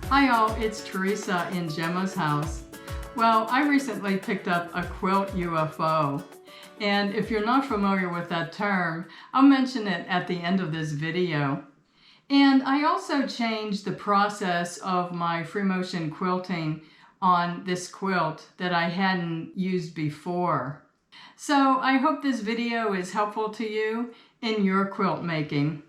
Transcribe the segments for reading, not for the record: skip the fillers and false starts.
Hi all, it's Teresa in Gemma's house. Well, I recently picked up a quilt UFO, and if you're not familiar with that term, I'll mention it at the end of this video. And I also changed the process of my free motion quilting on this quilt that I hadn't used before. So I hope this video is helpful to you in your quilt making.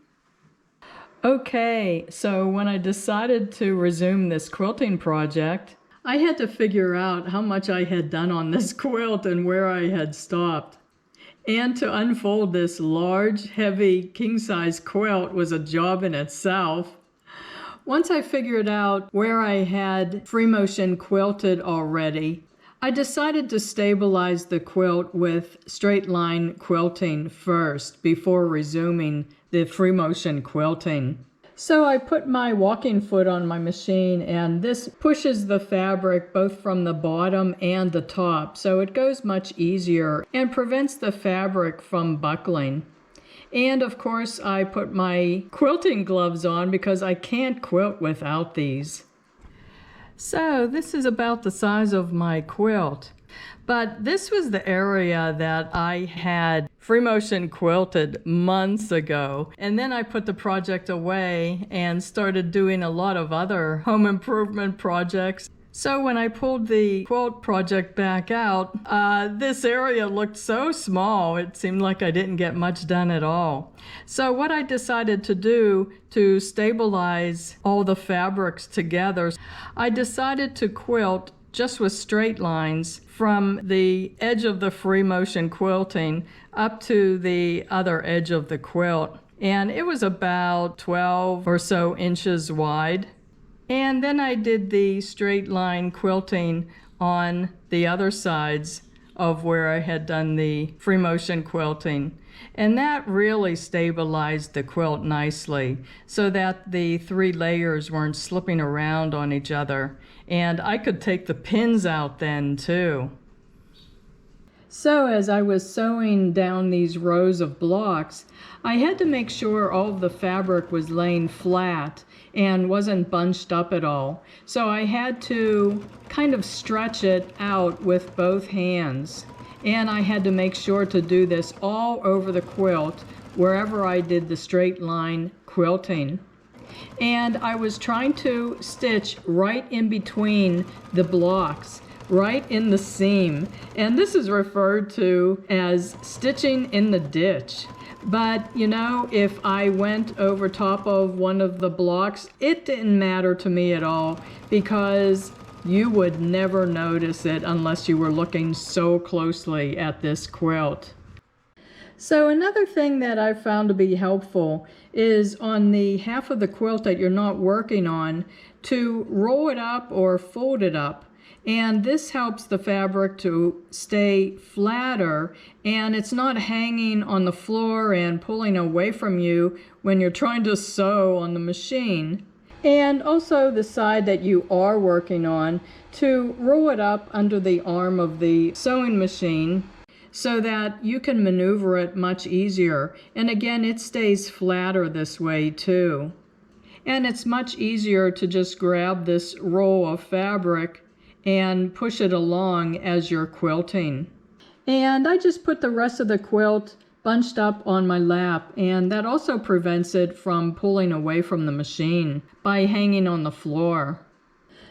Okay, so when I decided to resume this quilting project, I had to figure out how much I had done on this quilt and where I had stopped. And to unfold this large, heavy, king-size quilt was a job in itself. Once I figured out where I had free motion quilted already, I decided to stabilize the quilt with straight line quilting first before resuming the free motion quilting. So I put my walking foot on my machine, and this pushes the fabric both from the bottom and the top, so it goes much easier and prevents the fabric from buckling. And of course I put my quilting gloves on because I can't quilt without these. So this is about the size of my quilt, but this was the area that I had free motion quilted months ago, and then I put the project away and started doing a lot of other home improvement projects. So when I pulled the quilt project back out, this area looked so small, it seemed like I didn't get much done at all. So what I decided to do to stabilize all the fabrics together, I decided to quilt just with straight lines from the edge of the free motion quilting up to the other edge of the quilt. And it was about 12 or so inches wide. And then I did the straight line quilting on the other sides of where I had done the free motion quilting. And that really stabilized the quilt nicely so that the three layers weren't slipping around on each other. And I could take the pins out then too. So as I was sewing down these rows of blocks, I had to make sure all of the fabric was laying flat and wasn't bunched up at all. So I had to kind of stretch it out with both hands. And I had to make sure to do this all over the quilt wherever I did the straight line quilting. And I was trying to stitch right in between the blocks, right in the seam. And this is referred to as stitching in the ditch. But you know, if I went over top of one of the blocks, it didn't matter to me at all because you would never notice it unless you were looking so closely at this quilt. So another thing that I found to be helpful is on the half of the quilt that you're not working on to roll it up or fold it up. And this helps the fabric to stay flatter, and it's not hanging on the floor and pulling away from you when you're trying to sew on the machine. And also the side that you are working on, to roll it up under the arm of the sewing machine so that you can maneuver it much easier. And again, it stays flatter this way too. And it's much easier to just grab this roll of fabric and push it along as you're quilting. And I just put the rest of the quilt bunched up on my lap, and that also prevents it from pulling away from the machine by hanging on the floor.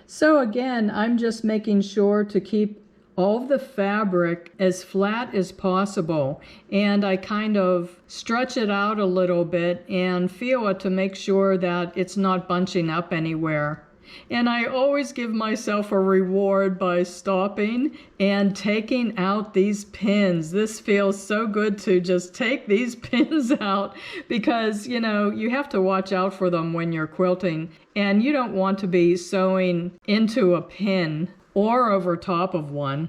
So again, I'm just making sure to keep all of the fabric as flat as possible, and I kind of stretch it out a little bit and feel it to make sure that it's not bunching up anywhere. And I always give myself a reward by stopping and taking out these pins. This feels so good to just take these pins out because, you know, you have to watch out for them when you're quilting, and you don't want to be sewing into a pin or over top of one.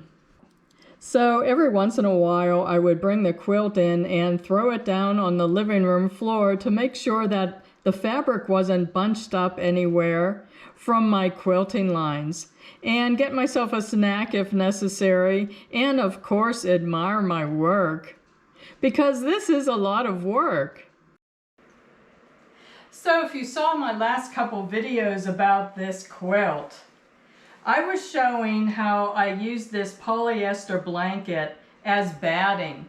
So every once in a while I would bring the quilt in and throw it down on the living room floor to make sure that the fabric wasn't bunched up anywhere from my quilting lines, and get myself a snack if necessary, and of course admire my work, because this is a lot of work. So if you saw my last couple videos about this quilt, I was showing how I used this polyester blanket as batting,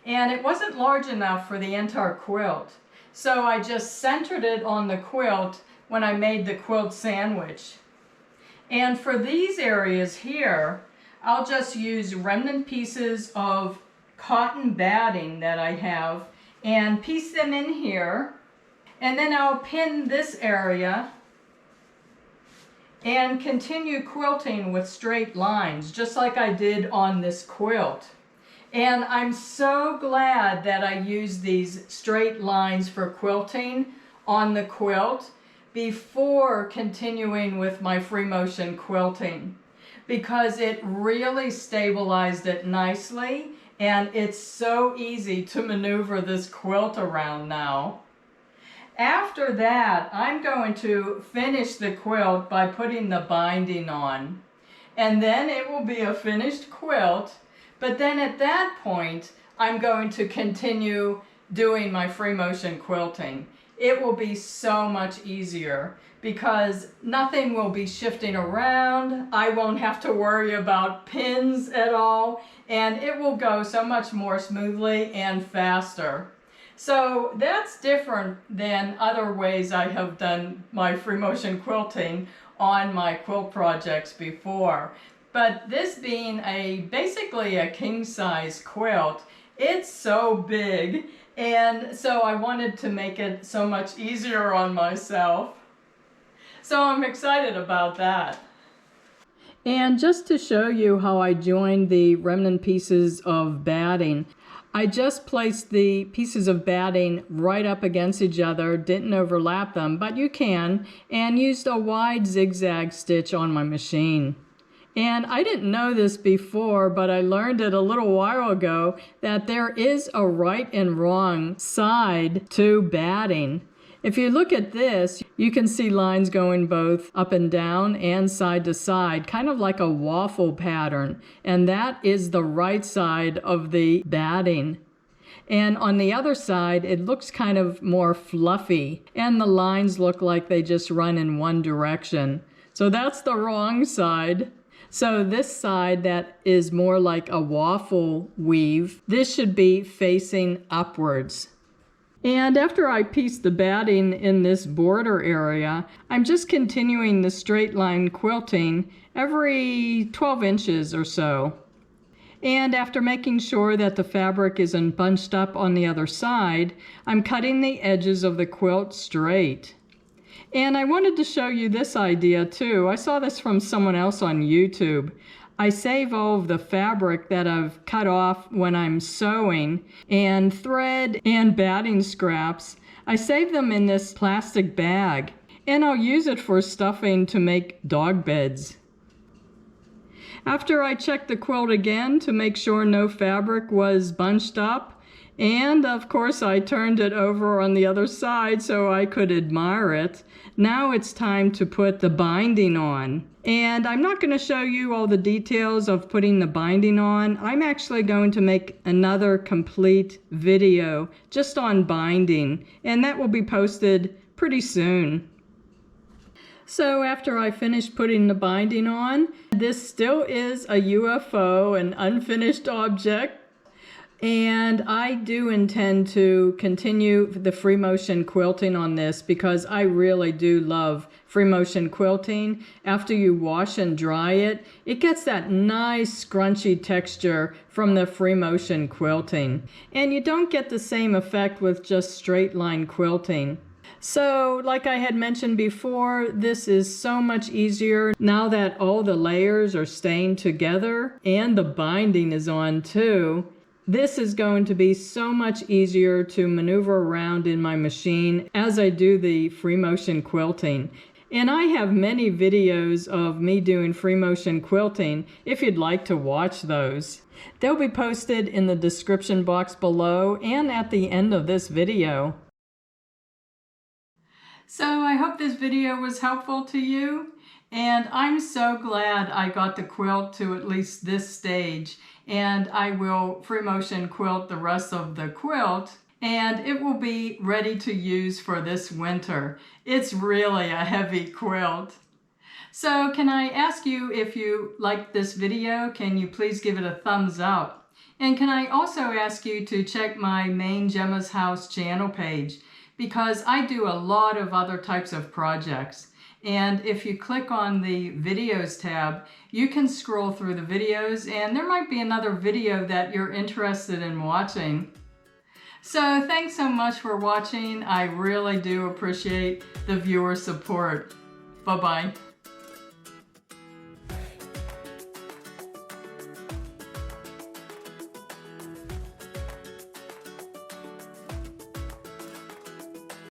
and it wasn't large enough for the entire quilt. So I just centered it on the quilt when I made the quilt sandwich. And for these areas here, I'll just use remnant pieces of cotton batting that I have and piece them in here. And then I'll pin this area and continue quilting with straight lines, just like I did on this quilt. And I'm so glad that I used these straight lines for quilting on the quilt before continuing with my free motion quilting, because it really stabilized it nicely, and it's so easy to maneuver this quilt around now. After that, I'm going to finish the quilt by putting the binding on. And then it will be a finished quilt, but then at that point, I'm going to continue doing my free motion quilting. It will be so much easier because nothing will be shifting around. I won't have to worry about pins at all, and it will go so much more smoothly and faster. So that's different than other ways I have done my free motion quilting on my quilt projects before. But this being basically a king size quilt, it's so big, and so I wanted to make it so much easier on myself. So I'm excited about that. And just to show you how I joined the remnant pieces of batting, I just placed the pieces of batting right up against each other, didn't overlap them, but you can, and used a wide zigzag stitch on my machine. And I didn't know this before, but I learned it a little while ago that there is a right and wrong side to batting. If you look at this, you can see lines going both up and down and side to side, kind of like a waffle pattern. And that is the right side of the batting. And on the other side, it looks kind of more fluffy, and the lines look like they just run in one direction. So that's the wrong side. So this side that is more like a waffle weave, this should be facing upwards. And after I piece the batting in this border area, I'm just continuing the straight line quilting every 12 inches or so. And after making sure that the fabric isn't bunched up on the other side, I'm cutting the edges of the quilt straight. And I wanted to show you this idea too. I saw this from someone else on YouTube. I save all of the fabric that I've cut off when I'm sewing, and thread and batting scraps. I save them in this plastic bag, and I'll use it for stuffing to make dog beds. After I checked the quilt again to make sure no fabric was bunched up, and of course I turned it over on the other side so I could admire it. Now it's time to put the binding on. And I'm not going to show you all the details of putting the binding on. I'm actually going to make another complete video just on binding, and that will be posted pretty soon. So after I finish putting the binding on, this still is a UFO, an unfinished object. And I do intend to continue the free motion quilting on this because I really do love free motion quilting. After you wash and dry it, it gets that nice scrunchy texture from the free motion quilting. And you don't get the same effect with just straight line quilting. So, like I had mentioned before, this is so much easier now that all the layers are staying together and the binding is on too. This is going to be so much easier to maneuver around in my machine as I do the free motion quilting. And I have many videos of me doing free motion quilting if you'd like to watch those. They'll be posted in the description box below and at the end of this video. So I hope this video was helpful to you, and I'm so glad I got the quilt to at least this stage, and I will free motion quilt the rest of the quilt. and it will be ready to use for this winter. It's really a heavy quilt. So can I ask you, if you liked this video, can you please give it a thumbs up? And can I also ask you to check my main Gemma's House channel page, because I do a lot of other types of projects. And if you click on the videos tab, you can scroll through the videos and there might be another video that you're interested in watching. So thanks so much for watching. I really do appreciate the viewer support. Bye-bye.